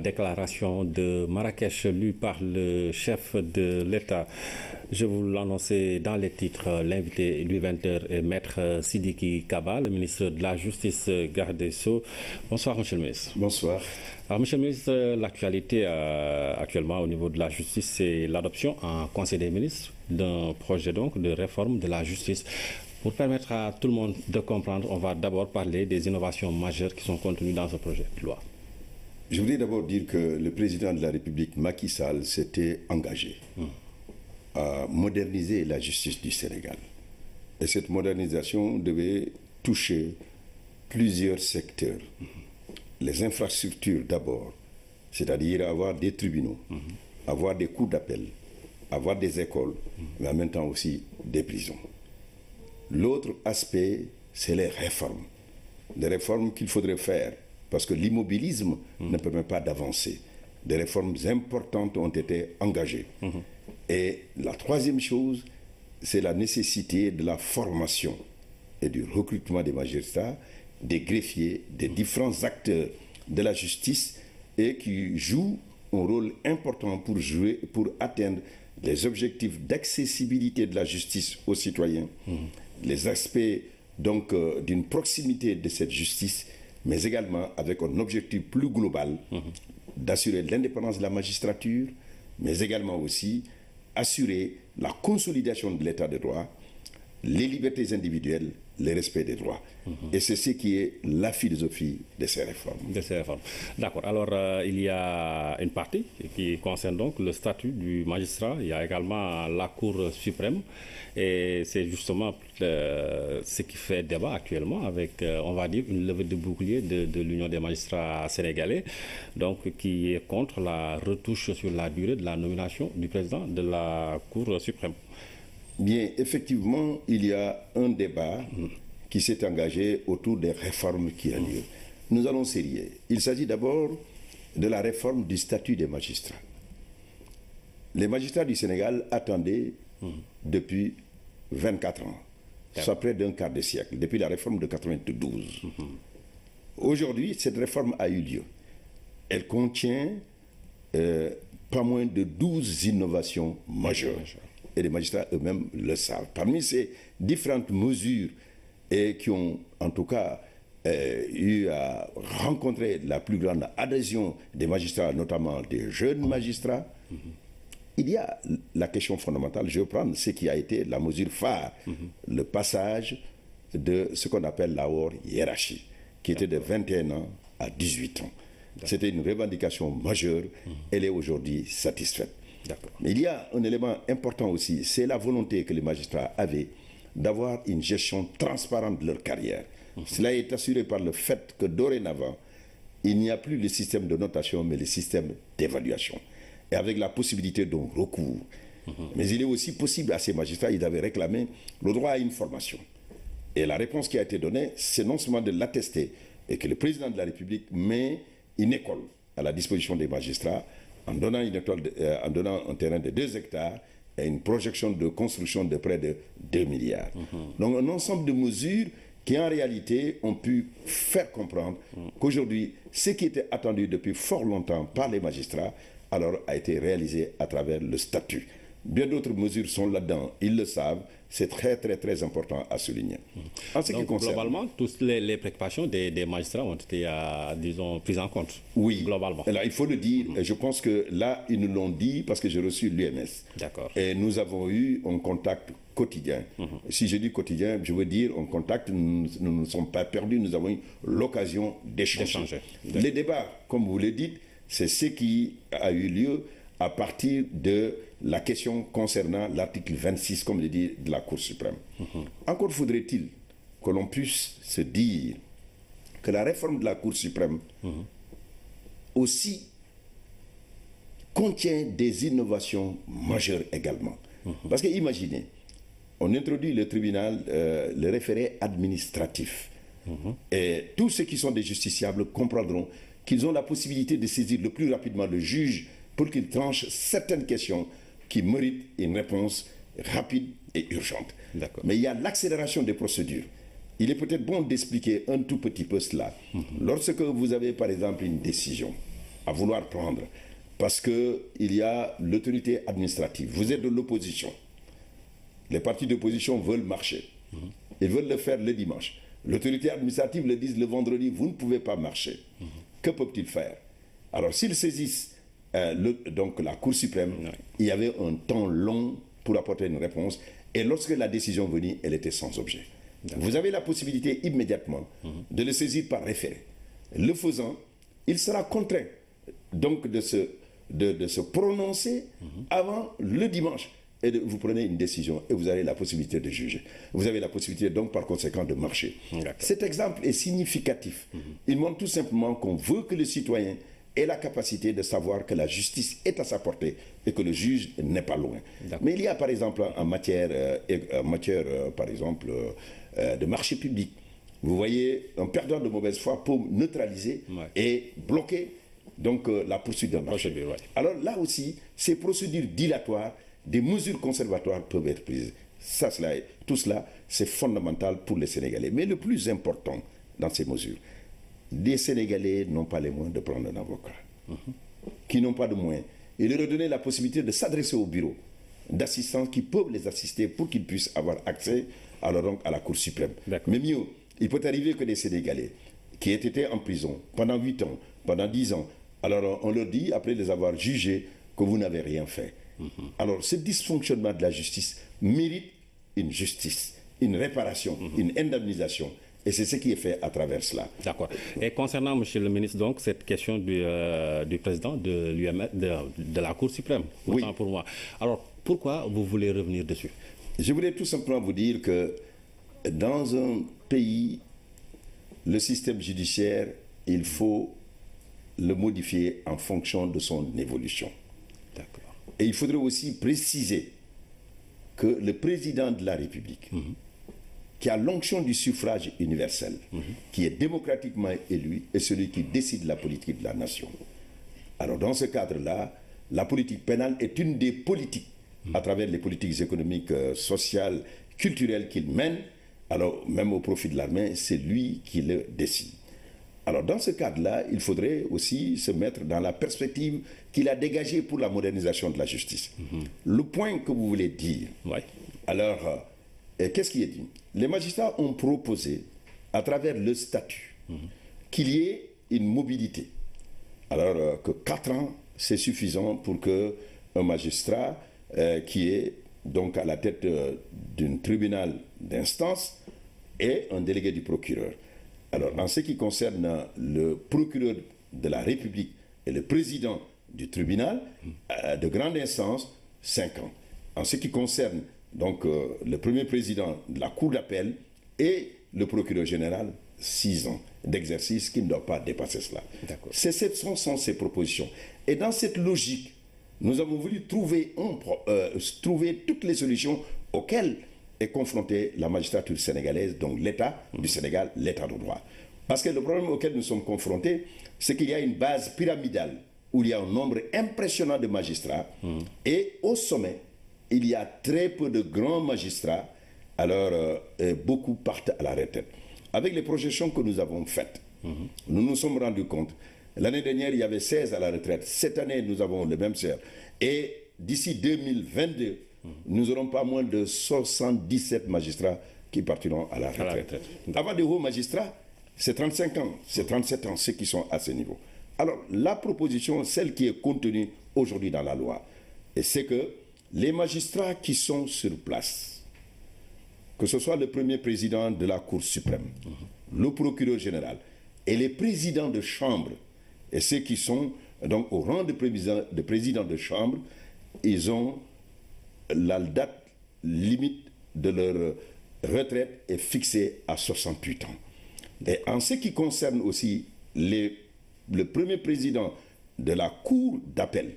Déclaration de Marrakech lue par le chef de l'État. Je vous l'annonçais dans les titres. L'invité du 20h est Maître Sidiki Kaba, le ministre de la Justice, garde des Sceaux. Bonsoir, Monsieur le ministre. Bonsoir. Alors, Monsieur le ministre, l'actualité actuellement au niveau de la justice, c'est l'adoption en Conseil des ministres d'un projet donc de réforme de la justice. Pour permettre à tout le monde de comprendre, on va d'abord parler des innovations majeures qui sont contenues dans ce projet de loi. Je voudrais d'abord dire que le président de la République, Macky Sall, s'était engagé à moderniser la justice du Sénégal. Et cette modernisation devait toucher plusieurs secteurs. Les infrastructures d'abord, c'est-à-dire avoir des tribunaux, avoir des cours d'appel, avoir des écoles, mais en même temps aussi des prisons. L'autre aspect, c'est les réformes qu'il faudrait faire, parce que l'immobilisme ne permet pas d'avancer. Des réformes importantes ont été engagées. Et la troisième chose, c'est la nécessité de la formation et du recrutement des magistrats, des greffiers, des différents acteurs de la justice et qui jouent un rôle important pour atteindre les objectifs d'accessibilité de la justice aux citoyens, les aspects donc d'une proximité de cette justice, mais également avec un objectif plus global d'assurer l'indépendance de la magistrature, mais également aussi assurer la consolidation de l'état de droit, les libertés individuelles, le respect des droits. Et c'est ce qui est la philosophie de ces réformes. D'accord. Alors, il y a une partie qui concerne donc le statut du magistrat. Il y a également la Cour suprême. Et c'est justement ce qui fait débat actuellement avec, on va dire, une levée de bouclier de l'Union des magistrats sénégalais, donc qui est contre la retouche sur la durée de la nomination du président de la Cour suprême. Bien, effectivement, il y a un débat qui s'est engagé autour des réformes qui a lieu. Nous allons sérieux. Il s'agit d'abord de la réforme du statut des magistrats. Les magistrats du Sénégal attendaient depuis 24 ans, soit près d'un quart de siècle, depuis la réforme de 92. Aujourd'hui, cette réforme a eu lieu. Elle contient pas moins de 12 innovations majeures. Et les magistrats eux-mêmes le savent. Parmi ces différentes mesures qui ont en tout cas eu à rencontrer la plus grande adhésion des magistrats, notamment des jeunes magistrats, il y a la question fondamentale, je vais prendre ce qui a été la mesure phare, le passage de ce qu'on appelle la haute hiérarchie, qui était de 21 ans à 18 ans. C'était une revendication majeure, elle est aujourd'hui satisfaite. Mais il y a un élément important aussi, c'est la volonté que les magistrats avaient d'avoir une gestion transparente de leur carrière. Cela est assuré par le fait que dorénavant, il n'y a plus le système de notation, mais le système d'évaluation. Et avec la possibilité d'un recours. Mais il est aussi possible à ces magistrats, ils avaient réclamé le droit à une formation. Et la réponse qui a été donnée, c'est non seulement de l'attester, et que le président de la République met une école à la disposition des magistrats, en donnant un terrain de 2 hectares et une projection de construction de près de 2 milliards. Donc un ensemble de mesures qui en réalité ont pu faire comprendre qu'aujourd'hui, ce qui était attendu depuis fort longtemps par les magistrats, alors a été réalisé à travers le statut. Bien d'autres mesures sont là-dedans, ils le savent, c'est très très très important à souligner. En ce qui concerne, globalement, toutes les préoccupations des magistrats ont été, disons, prises en compte. Oui, globalement. Alors, il faut le dire, et je pense que là, ils nous l'ont dit parce que j'ai reçu l'UMS. D'accord. Et nous avons eu un contact quotidien. Si je dis quotidien, je veux dire un contact, nous ne nous sommes pas perdus, nous avons eu l'occasion d'échanger. Les débats, comme vous le dites, c'est ce qui a eu lieu à partir de la question concernant l'article 26, comme le dit, de la Cour suprême. Encore faudrait-il que l'on puisse se dire que la réforme de la Cour suprême aussi contient des innovations majeures également. Parce que imaginez, on introduit le tribunal, le référé administratif. Et tous ceux qui sont des justiciables comprendront qu'ils ont la possibilité de saisir le plus rapidement le juge pour qu'il tranche certaines questions qui méritent une réponse rapide et urgente. Mais il y a l'accélération des procédures. Il est peut-être bon d'expliquer un tout petit peu cela. Lorsque vous avez par exemple une décision à vouloir prendre, parce qu'il y a l'autorité administrative. Vous êtes de l'opposition. Les partis d'opposition veulent marcher. Ils veulent le faire le dimanche. L'autorité administrative le dit le vendredi, vous ne pouvez pas marcher. Que peuvent-ils faire? Alors, s'ils saisissent donc la Cour suprême, il y avait un temps long pour apporter une réponse. Et lorsque la décision venue, elle était sans objet. Vous avez la possibilité immédiatement de le saisir par référé. Le faisant, il sera contraint donc de se prononcer avant le dimanche. Et vous prenez une décision et vous avez la possibilité de juger. Vous avez la possibilité donc par conséquent de marcher. Cet exemple est significatif. Il montre tout simplement qu'on veut que le citoyen ait la capacité de savoir que la justice est à sa portée et que le juge n'est pas loin. Mais il y a par exemple en matière par exemple, de marché public. Vous voyez, un perdant de mauvaise foi peut neutraliser et bloquer donc, la poursuite d'un marché. Alors là aussi, ces procédures dilatoires, des mesures conservatoires peuvent être prises. Tout cela, c'est fondamental pour les Sénégalais. Mais le plus important dans ces mesures, les Sénégalais n'ont pas les moyens de prendre un avocat, qui n'ont pas de moyens. Et leur donner la possibilité de s'adresser au bureau d'assistants qui peuvent les assister pour qu'ils puissent avoir accès alors donc, à la Cour suprême. Mais mieux, il peut arriver que des Sénégalais qui aient été en prison pendant 8 ans, pendant 10 ans, alors on leur dit, après les avoir jugés, que vous n'avez rien fait. Alors, ce dysfonctionnement de la justice mérite une justice, une réparation, une indemnisation. Et c'est ce qui est fait à travers cela. D'accord. Et concernant, monsieur le ministre, donc, cette question du président de l'UMS, de la Cour suprême, autant pour moi. Alors, pourquoi vous voulez revenir dessus? Je voulais tout simplement vous dire que dans un pays, le système judiciaire, il faut le modifier en fonction de son évolution. D'accord. Et il faudrait aussi préciser que le président de la République, qui a l'onction du suffrage universel, qui est démocratiquement élu, est celui qui décide la politique de la nation. Alors dans ce cadre-là, la politique pénale est une des politiques, à travers les politiques économiques, sociales, culturelles qu'il mène, alors même au profit de l'armée, c'est lui qui le décide. Alors dans ce cadre-là, il faudrait aussi se mettre dans la perspective qu'il a dégagée pour la modernisation de la justice. Le point que vous voulez dire, alors qu'est-ce qui est dit? Les magistrats ont proposé, à travers le statut, qu'il y ait une mobilité. Alors que 4 ans, c'est suffisant pour qu'un magistrat qui est donc à la tête d'un tribunal d'instance ait un délégué du procureur. Alors, en ce qui concerne le procureur de la République et le président du tribunal de grande instance, 5 ans. En ce qui concerne donc le premier président de la Cour d'appel et le procureur général, 6 ans d'exercice qui ne doit pas dépasser cela. Ce sont ces propositions. Et dans cette logique, nous avons voulu trouver toutes les solutions auxquelles est confrontée la magistrature sénégalaise, donc l'État du Sénégal, l'État de droit. Parce que le problème auquel nous sommes confrontés, c'est qu'il y a une base pyramidale où il y a un nombre impressionnant de magistrats et au sommet, il y a très peu de grands magistrats, alors beaucoup partent à la retraite. Avec les projections que nous avons faites, nous nous sommes rendus compte, l'année dernière, il y avait 16 à la retraite. Cette année, nous avons le même sort. Et d'ici 2022, nous n'aurons pas moins de 77 magistrats qui partiront à la retraite. Avant des hauts magistrats, c'est 35 ans, c'est 37 ans, ceux qui sont à ce niveau. Alors, la proposition, celle qui est contenue aujourd'hui dans la loi, c'est que les magistrats qui sont sur place, que ce soit le premier président de la Cour suprême, le procureur général et les présidents de chambre, et ceux qui sont donc au rang de président de chambre, ils ont la date limite de leur retraite est fixée à 68 ans. Et en ce qui concerne aussi le premier président de la Cour d'appel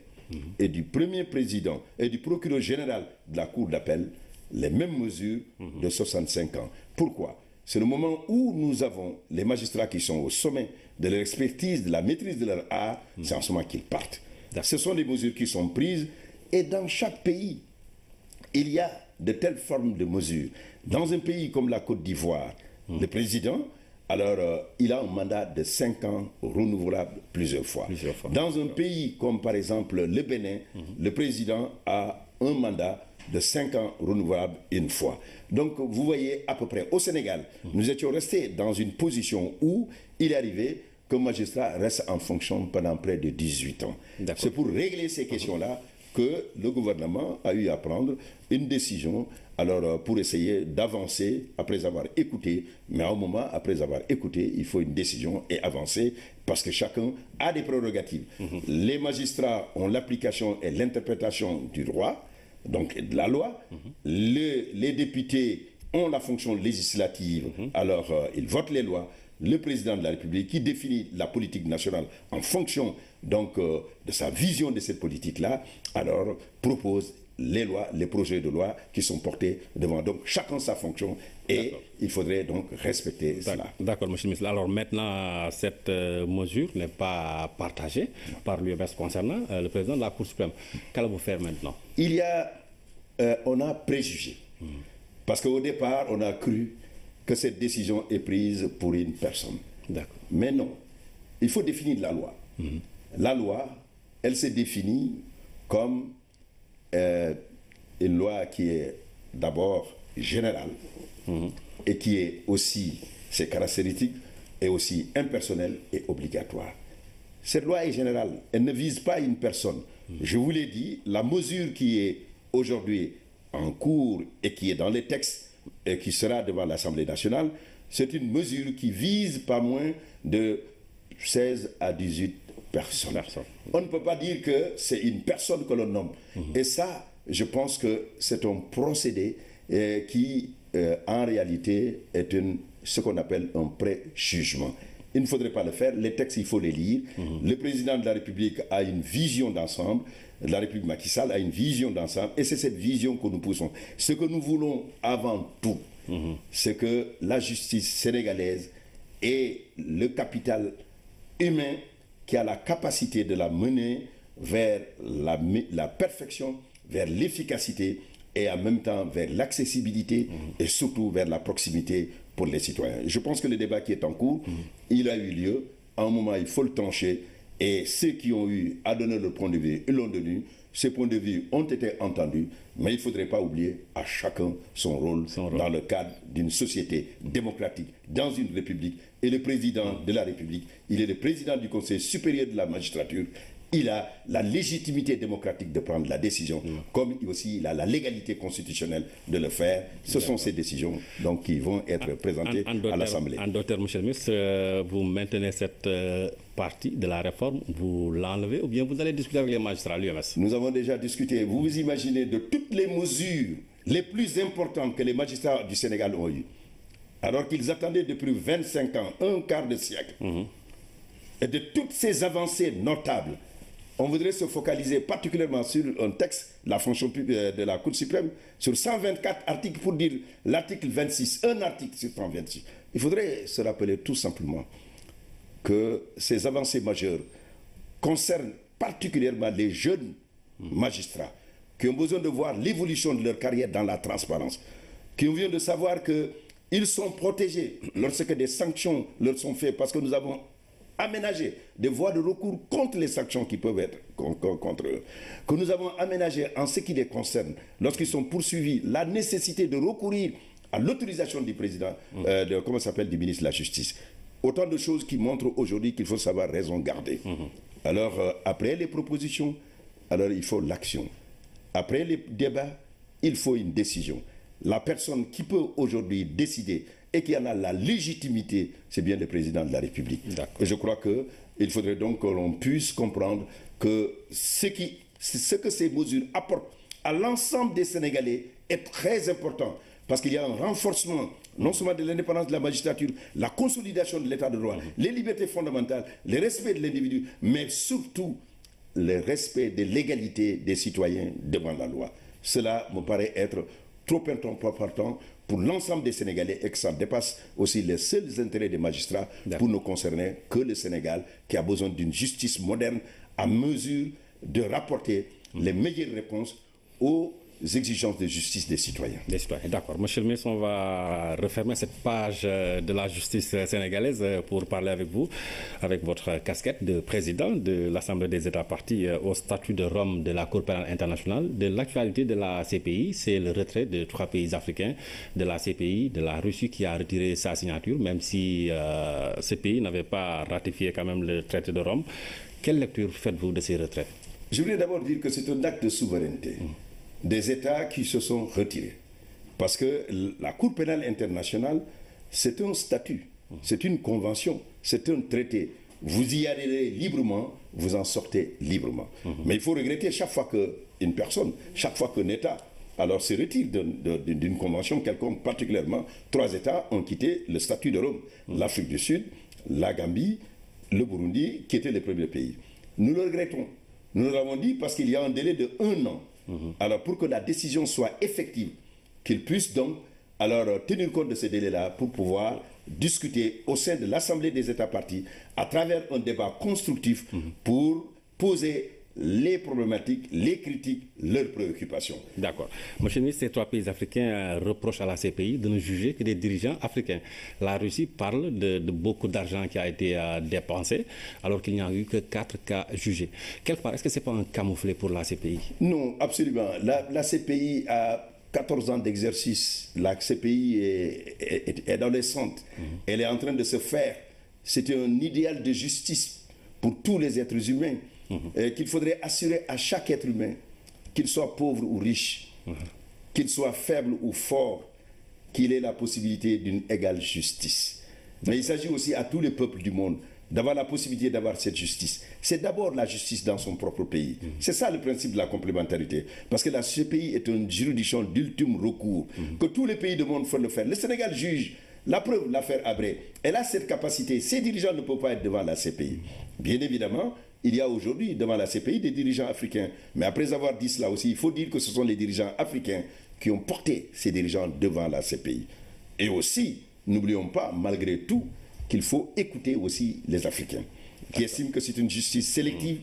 et du premier président et du procureur général de la Cour d'appel, les mêmes mesures de 65 ans. Pourquoi? C'est le moment où nous avons les magistrats qui sont au sommet de leur expertise, de la maîtrise de leur art, c'est en ce moment qu'ils partent. Ce sont des mesures qui sont prises et dans chaque pays, il y a de telles formes de mesures. Dans un pays comme la Côte d'Ivoire, le président alors il a un mandat de 5 ans renouvelable plusieurs fois. Dans un pays comme par exemple le Bénin, le président a un mandat de 5 ans renouvelable une fois. Donc vous voyez à peu près au Sénégal, nous étions restés dans une position où il est arrivé qu'un magistrat reste en fonction pendant près de 18 ans. C'est pour régler ces questions-là que le gouvernement a eu à prendre une décision alors pour essayer d'avancer après avoir écouté, mais à un moment après avoir écouté, il faut une décision et avancer parce que chacun a des prérogatives. Les magistrats ont l'application et l'interprétation du droit, donc de la loi. Les députés ont la fonction législative, alors ils votent les lois. Le président de la République qui définit la politique nationale en fonction donc de sa vision de cette politique-là, alors propose les lois, les projets de loi qui sont portés devant donc chacun sa fonction et il faudrait donc respecter cela. D'accord, monsieur le ministre. Alors maintenant, cette mesure n'est pas partagée par l'UMS concernant le président de la Cour suprême. Qu'allez-vous faire maintenant? On a préjugé. Parce qu'au départ, on a cru que cette décision est prise pour une personne. Mais non, il faut définir la loi. La loi, elle se définit comme une loi qui est d'abord générale et qui est aussi, ses caractéristiques, est aussi impersonnelle et obligatoire. Cette loi est générale, elle ne vise pas une personne. Je vous l'ai dit, la mesure qui est aujourd'hui en cours et qui est dans les textes et qui sera devant l'Assemblée nationale, c'est une mesure qui vise pas moins de 16 à 18 personnes. On ne peut pas dire que c'est une personne que l'on nomme. Et ça, je pense que c'est un procédé qui, en réalité, est ce qu'on appelle un préjugement. Il ne faudrait pas le faire. Les textes, il faut les lire. Le président de la République a une vision d'ensemble. La République Macky Sall a une vision d'ensemble. Et c'est cette vision que nous poussons. Ce que nous voulons avant tout, c'est que la justice sénégalaise ait le capital humain qui a la capacité de la mener vers la perfection, vers l'efficacité et en même temps vers l'accessibilité et surtout vers la proximité pour les citoyens. Je pense que le débat qui est en cours, il a eu lieu. À un moment, il faut le trancher. Et ceux qui ont eu à donner leur point de vue, ils l'ont donné. Ces points de vue ont été entendus, mais il ne faudrait pas oublier à chacun son rôle dans le cadre d'une société démocratique, dans une république. Et le président de la République, il est le président du Conseil supérieur de la magistrature. Il a la légitimité démocratique de prendre la décision, comme aussi il a la légalité constitutionnelle de le faire. Ce sont ces décisions donc, qui vont être présentées à l'Assemblée. En d'autres termes, monsieur le ministre, vous maintenez cette partie de la réforme, vous l'enlevez ou bien vous allez discuter avec les magistrats à l'UMS? Nous avons déjà discuté. Vous vous imaginez de toutes les mesures les plus importantes que les magistrats du Sénégal ont eues, alors qu'ils attendaient depuis 25 ans, un quart de siècle, et de toutes ces avancées notables. On voudrait se focaliser particulièrement sur un texte, la fonction de la Cour suprême, sur 124 articles pour dire l'article 26, un article sur 126. Il faudrait se rappeler tout simplement que ces avancées majeures concernent particulièrement les jeunes magistrats qui ont besoin de voir l'évolution de leur carrière dans la transparence, qui ont besoin de savoir qu'ils sont protégés lorsque des sanctions leur sont faites parce que nous avons aménager des voies de recours contre les sanctions qui peuvent être contre eux, que nous avons aménagé en ce qui les concerne, lorsqu'ils sont poursuivis, la nécessité de recourir à l'autorisation du président, du ministre de la Justice. Autant de choses qui montrent aujourd'hui qu'il faut savoir raison garder. Alors, après les propositions, alors il faut l'action. Après les débats, il faut une décision. La personne qui peut aujourd'hui décider et qui en a la légitimité, c'est bien le président de la République. Et je crois qu'il faudrait donc que l'on puisse comprendre que ce que ces mesures apportent à l'ensemble des Sénégalais est très important. Parce qu'il y a un renforcement, non seulement de l'indépendance de la magistrature, la consolidation de l'état de droit, les libertés fondamentales, le respect de l'individu, mais surtout le respect de l'égalité des citoyens devant la loi. Cela me paraît être trop important pour l'ensemble des Sénégalais et que ça dépasse aussi les seuls intérêts des magistrats pour ne concerner que le Sénégal qui a besoin d'une justice moderne à mesure de rapporter les meilleures réponses aux exigences de justice des citoyens. Des citoyens, d'accord. Monsieur le ministre, on va refermer cette page de la justice sénégalaise pour parler avec vous, avec votre casquette de président de l'Assemblée des États parties au statut de Rome de la Cour pénale internationale. De l'actualité de la CPI, c'est le retrait de 3 pays africains de la CPI, de la Russie qui a retiré sa signature, même si ce pays n'avait pas ratifié quand même le traité de Rome. Quelle lecture faites-vous de ces retraits? Je voulais d'abord dire que c'est un acte de souveraineté des États qui se sont retirés. Parce que la Cour pénale internationale, c'est un statut, c'est une convention, c'est un traité. Vous y adhérez librement, vous en sortez librement. Mais il faut regretter chaque fois qu'une personne, chaque fois qu'un État alors se retire d'une convention quelconque, particulièrement 3 États ont quitté le statut de Rome. L'Afrique du Sud, la Gambie, le Burundi, qui étaient les premiers pays. Nous le regrettons. Nous l'avons dit parce qu'il y a un délai de 1 an. Alors pour que la décision soit effective, qu'ils puissent donc alors tenir compte de ce délai-là pour pouvoir discuter au sein de l'Assemblée des États parties à travers un débat constructif pour poser les problématiques, les critiques, leurs préoccupations. D'accord. Monsieur le ministre, ces 3 pays africains reprochent à la CPI de ne juger que des dirigeants africains. La Russie parle de beaucoup d'argent qui a été dépensé, alors qu'il n'y a eu que 4 cas jugés. Quelque part, est-ce que ce n'est pas un camouflet pour la CPI? Non, absolument. La CPI a 14 ans d'exercice. La CPI est dans les centres. Elle est en train de se faire. C'est un idéal de justice pour tous les êtres humains. Qu'il faudrait assurer à chaque être humain, qu'il soit pauvre ou riche, qu'il soit faible ou fort, qu'il ait la possibilité d'une égale justice. Mais il s'agit aussi à tous les peuples du monde d'avoir la possibilité d'avoir cette justice. C'est d'abord la justice dans son propre pays. C'est ça le principe de la complémentarité. Parce que la CPI est une juridiction d'ultime recours, que tous les pays du monde font le faire. Le Sénégal juge. La preuve, l'affaire Habré, elle a cette capacité. Ces dirigeants ne peuvent pas être devant la CPI. Bien évidemment, il y a aujourd'hui devant la CPI des dirigeants africains. Mais après avoir dit cela aussi, il faut dire que ce sont les dirigeants africains qui ont porté ces dirigeants devant la CPI. Et aussi, n'oublions pas, malgré tout, qu'il faut écouter aussi les Africains, qui estiment que c'est une justice sélective,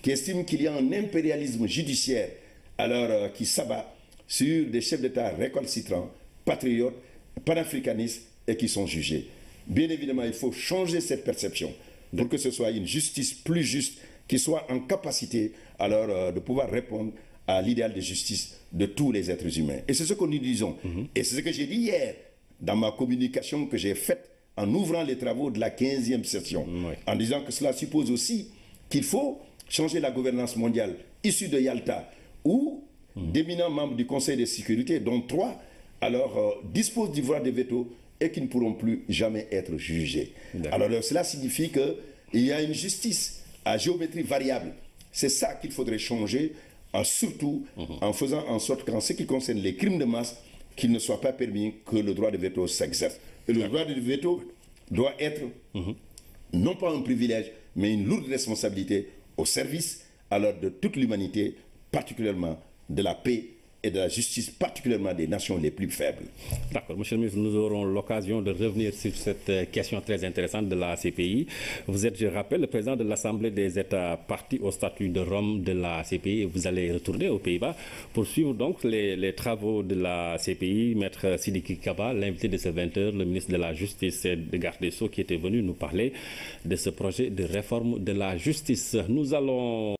qui estiment qu'il y a un impérialisme judiciaire, alors qui s'abat sur des chefs d'État récalcitrants, patriotes, panafricanistes et qui sont jugés. Bien évidemment, il faut changer cette perception pour que ce soit une justice plus juste, qui soit en capacité alors de pouvoir répondre à l'idéal de justice de tous les êtres humains. Et c'est ce que nous disons. Et c'est ce que j'ai dit hier dans ma communication que j'ai faite en ouvrant les travaux de la 15e session, en disant que cela suppose aussi qu'il faut changer la gouvernance mondiale issue de Yalta, où d'éminents membres du Conseil de sécurité, dont 3, alors disposent du droit de veto et qui ne pourront plus jamais être jugés. Alors cela signifie qu'il y a une justice à géométrie variable. C'est ça qu'il faudrait changer, surtout en faisant en sorte qu'en ce qui concerne les crimes de masse, qu'il ne soit pas permis que le droit de veto s'exerce. Et le droit de veto doit être non pas un privilège, mais une lourde responsabilité au service alors de toute l'humanité, particulièrement de la paix et de la justice, particulièrement des nations les plus faibles. D'accord. Monsieur le ministre, nous aurons l'occasion de revenir sur cette question très intéressante de la CPI. Vous êtes, je rappelle, le président de l'Assemblée des États parties au statut de Rome de la CPI. Vous allez retourner aux Pays-Bas pour suivre donc les travaux de la CPI. Maître Sidiki Kaba, l'invité de ce 20h, le ministre de la Justice et de Garde des Sceaux, qui était venu nous parler de ce projet de réforme de la justice. Nous allons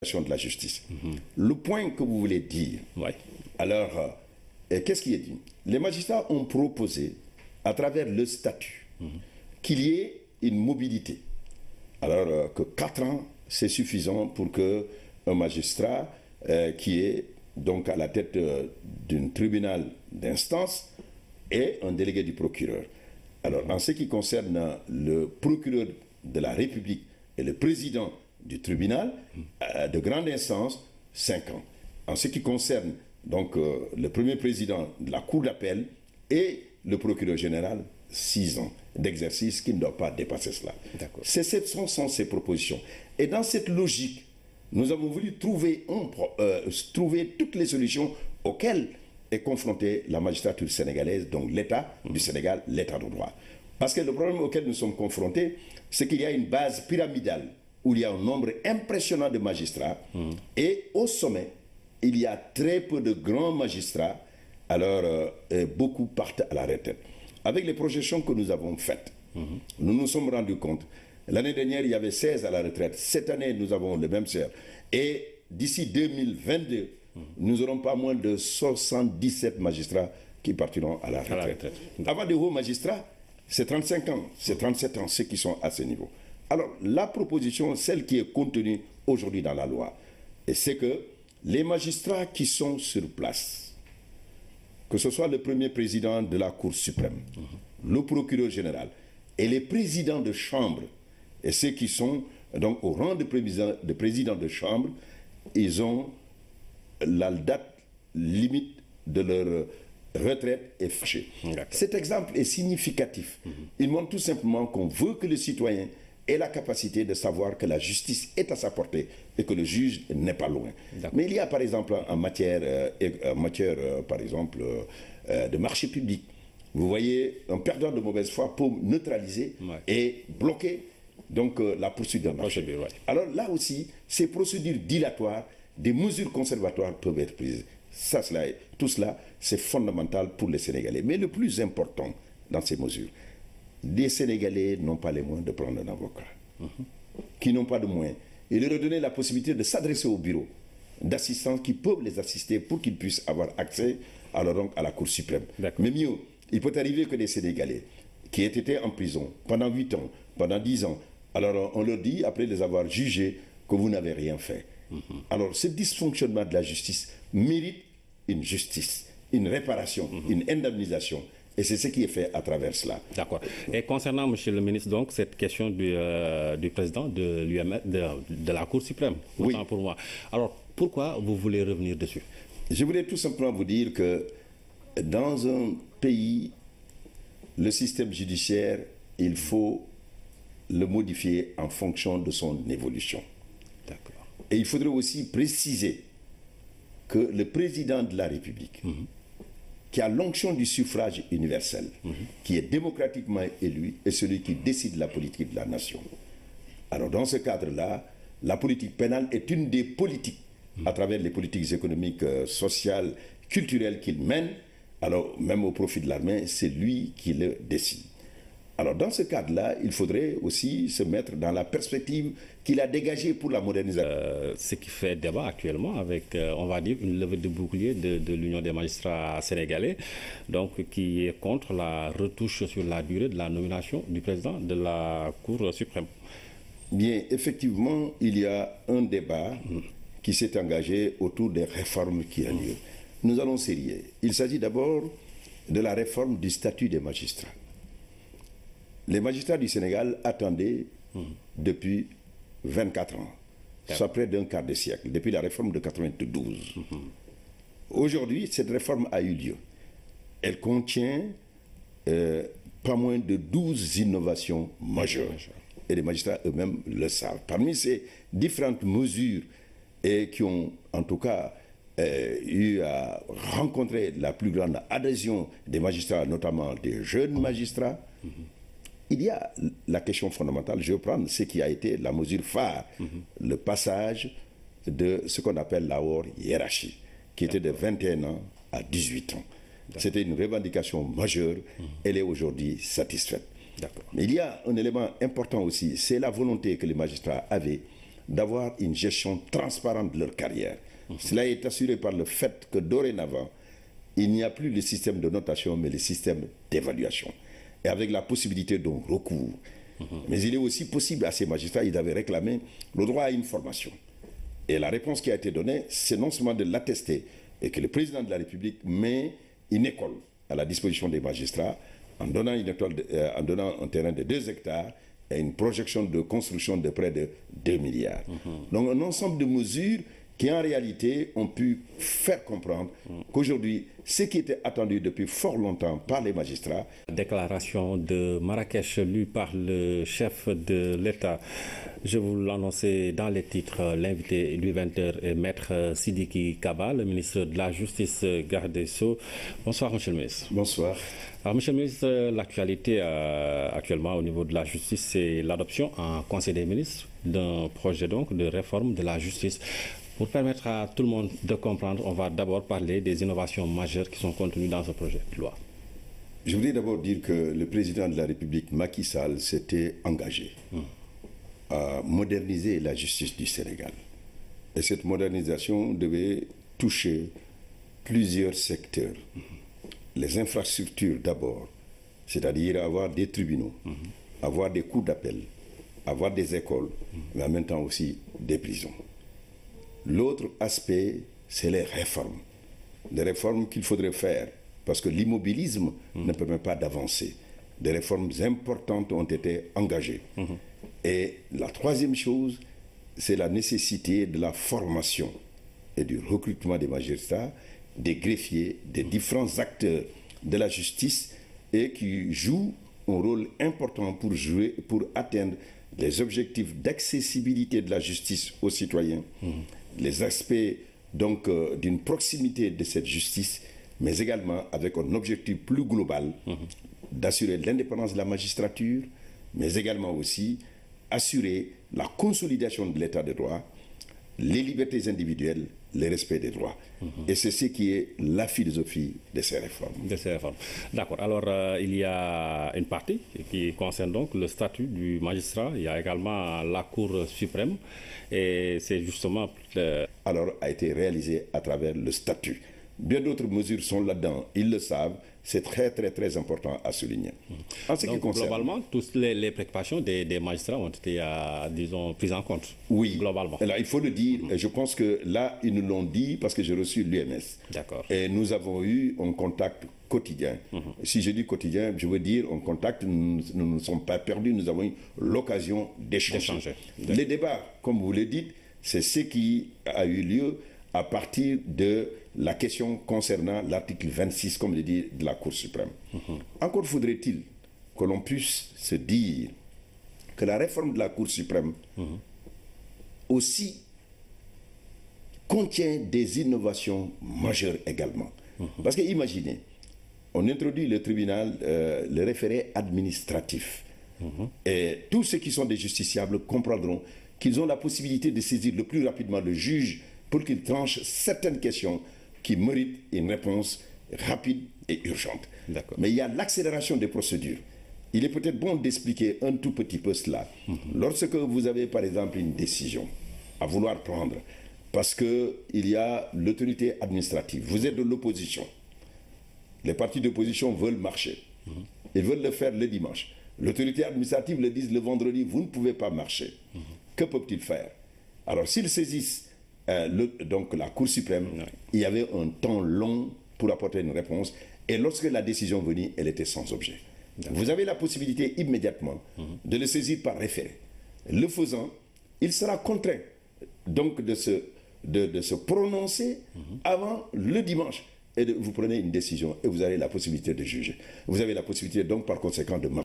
de la justice. Le point que vous voulez dire, alors, qu'est-ce qui est dit? Les magistrats ont proposé, à travers le statut, qu'il y ait une mobilité. Alors que 4 ans, c'est suffisant pour qu'un magistrat qui est donc à la tête d'un tribunal d'instance ait un délégué du procureur. Alors, en ce qui concerne le procureur de la République et le président du tribunal de grande instance, 5 ans. En ce qui concerne donc le premier président de la Cour d'appel et le procureur général, 6 ans d'exercice qui ne doit pas dépasser cela. Ce sont ces propositions. Et dans cette logique, nous avons voulu trouver toutes les solutions auxquelles est confrontée la magistrature sénégalaise, donc l'État du Sénégal, l'État de droit. Parce que le problème auquel nous sommes confrontés, c'est qu'il y a une base pyramidale où il y a un nombre impressionnant de magistrats et au sommet, il y a très peu de grands magistrats, alors beaucoup partent à la retraite. Avec les projections que nous avons faites, nous nous sommes rendus compte. L'année dernière, il y avait 16 à la retraite. Cette année, nous avons le même sort. Et d'ici 2022, nous n'aurons pas moins de 77 magistrats qui partiront à la retraite. Avant de hauts magistrats, c'est 35 ans, c'est 37 ans, ceux qui sont à ce niveau. Alors, la proposition, celle qui est contenue aujourd'hui dans la loi, c'est que les magistrats qui sont sur place, que ce soit le premier président de la Cour suprême, le procureur général et les présidents de chambre, et ceux qui sont donc au rang de président de chambre, ils ont la date limite de leur retraite est fâchée. Cet exemple est significatif. Il montre tout simplement qu'on veut que le citoyen ait la capacité de savoir que la justice est à sa portée et que le juge n'est pas loin. Mais il y a par exemple en matière par exemple, de marché public, vous voyez, un perdant de mauvaise foi peut neutraliser et bloquer donc la poursuite d'un marché. Alors là aussi, ces procédures dilatoires, des mesures conservatoires peuvent être prises. Tout cela, c'est fondamental pour les Sénégalais. Mais le plus important dans ces mesures, les Sénégalais n'ont pas les moyens de prendre un avocat, qui n'ont pas de moyens, et de leur donner la possibilité de s'adresser au bureau d'assistants qui peuvent les assister pour qu'ils puissent avoir accès donc, à la Cour suprême. Mais mieux, il peut arriver que des Sénégalais qui aient été en prison pendant 8 ans, pendant 10 ans, alors on leur dit, après les avoir jugés, que vous n'avez rien fait. Alors ce dysfonctionnement de la justice mérite une justice, une réparation, une indemnisation. Et c'est ce qui est fait à travers cela. D'accord. Et concernant, monsieur le ministre, donc, cette question du président de l'UMS, de la Cour suprême, autant pour moi. Alors, pourquoi vous voulez revenir dessus? Je voulais tout simplement vous dire que dans un pays, le système judiciaire, il faut le modifier en fonction de son évolution. D'accord. Et il faudrait aussi préciser que le président de la République, qui a l'onction du suffrage universel, qui est démocratiquement élu, est celui qui décide la politique de la nation. Alors dans ce cadre-là, la politique pénale est une des politiques, à travers les politiques économiques, sociales, culturelles qu'il mène, alors même au profit de l'armée, c'est lui qui le décide. Alors dans ce cadre-là, il faudrait aussi se mettre dans la perspective qu'il a dégagée pour la modernisation. Ce qui fait débat actuellement avec, on va dire, une levée de bouclier de l'Union des magistrats sénégalais, donc qui est contre la retouche sur la durée de la nomination du président de la Cour suprême. Bien, effectivement, il y a un débat qui s'est engagé autour des réformes qui ont lieu. Nous allons sérieux. Il s'agit d'abord de la réforme du statut des magistrats. Les magistrats du Sénégal attendaient depuis 24 ans, soit près d'un quart de siècle, depuis la réforme de 92. Aujourd'hui, cette réforme a eu lieu. Elle contient pas moins de 12 innovations majeures. Et les magistrats eux-mêmes le savent. Parmi ces différentes mesures qui ont en tout cas eu à rencontrer la plus grande adhésion des magistrats, notamment des jeunes magistrats, il y a la question fondamentale, je vais prendre ce qui a été la mesure phare, le passage de ce qu'on appelle la haute hiérarchie, qui était de 21 ans à 18 ans. C'était une revendication majeure, elle est aujourd'hui satisfaite. Mais il y a un élément important aussi, c'est la volonté que les magistrats avaient d'avoir une gestion transparente de leur carrière. Cela est assuré par le fait que dorénavant, il n'y a plus le système de notation, mais le système d'évaluation. Et avec la possibilité d'un recours. Mais il est aussi possible à ces magistrats, ils avaient réclamé le droit à une formation. Et la réponse qui a été donnée, c'est non seulement de l'attester, et que le président de la République met une école à la disposition des magistrats, en donnant un terrain de 2 hectares et une projection de construction de près de 2 milliards. Donc un ensemble de mesures qui en réalité ont pu faire comprendre qu'aujourd'hui, ce qui était attendu depuis fort longtemps par les magistrats. Déclaration de Marrakech lue par le chef de l'État. Je vous l'annonçais dans les titres, l'invité du 20h est Maître Sidiki Kaba, le ministre de la Justice, garde des Sceaux. Bonsoir, monsieur le ministre. Bonsoir. Alors, monsieur le ministre, l'actualité actuellement au niveau de la justice, c'est l'adoption en Conseil des ministres d'un projet donc de réforme de la justice. Pour permettre à tout le monde de comprendre, on va d'abord parler des innovations majeures qui sont contenues dans ce projet de loi. Je voudrais d'abord dire que le président de la République, Macky Sall, s'était engagé à moderniser la justice du Sénégal. Et cette modernisation devait toucher plusieurs secteurs. Les infrastructures d'abord, c'est-à-dire avoir des tribunaux, avoir des cours d'appel, avoir des écoles, mais en même temps aussi des prisons. L'autre aspect, c'est les réformes. Des réformes qu'il faudrait faire, parce que l'immobilisme ne permet pas d'avancer. Des réformes importantes ont été engagées. Et la troisième chose, c'est la nécessité de la formation et du recrutement des magistrats, des greffiers, des différents acteurs de la justice et qui jouent un rôle important pour atteindre les objectifs d'accessibilité de la justice aux citoyens, les aspects donc d'une proximité de cette justice, mais également avec un objectif plus global d'assurer l'indépendance de la magistrature, mais également aussi assurer la consolidation de l'état de droit, les libertés individuelles, le respect des droits. Et c'est ce qui est la philosophie de ces réformes. D'accord. Alors, il y a une partie qui concerne donc le statut du magistrat. Il y a également la Cour suprême. Et c'est justement... Alors, a été réalisé à travers le statut. Bien d'autres mesures sont là-dedans. Ils le savent. C'est très, très, très important à souligner. En ce qui concerne... Globalement, toutes les préoccupations des magistrats ont été, disons, prises en compte. Oui. Globalement. Alors, il faut le dire. Je pense que là, ils nous l'ont dit parce que j'ai reçu l'UMS. D'accord. Et nous avons eu un contact quotidien. Si je dis quotidien, je veux dire un contact, nous ne nous sommes pas perdus, nous avons eu l'occasion d'échanger. Les débats, comme vous le dites, c'est ce qui a eu lieu à partir de la question concernant l'article 26, comme le dit, de la Cour suprême. Encore faudrait-il que l'on puisse se dire que la réforme de la Cour suprême aussi contient des innovations majeures également. Parce que imaginez, on introduit le tribunal, le référé administratif. Et tous ceux qui sont des justiciables comprendront qu'ils ont la possibilité de saisir le plus rapidement le juge pour qu'il tranche certaines questions qui méritent une réponse rapide et urgente. Mais il y a l'accélération des procédures. Il est peut-être bon d'expliquer un tout petit peu cela. Lorsque vous avez par exemple une décision à vouloir prendre, parce qu'il y a l'autorité administrative, vous êtes de l'opposition, les partis d'opposition veulent marcher, ils veulent le faire le dimanche. L'autorité administrative le dit le vendredi, vous ne pouvez pas marcher. Que peuvent-ils faire? Alors s'ils saisissent donc la Cour suprême, il y avait un temps long pour apporter une réponse, et lorsque la décision venait, elle était sans objet. Vous avez la possibilité immédiatement de le saisir par référé. Le faisant, il sera contraint donc de se prononcer avant le dimanche, et vous prenez une décision et vous avez la possibilité de juger. Vous avez la possibilité donc par conséquent de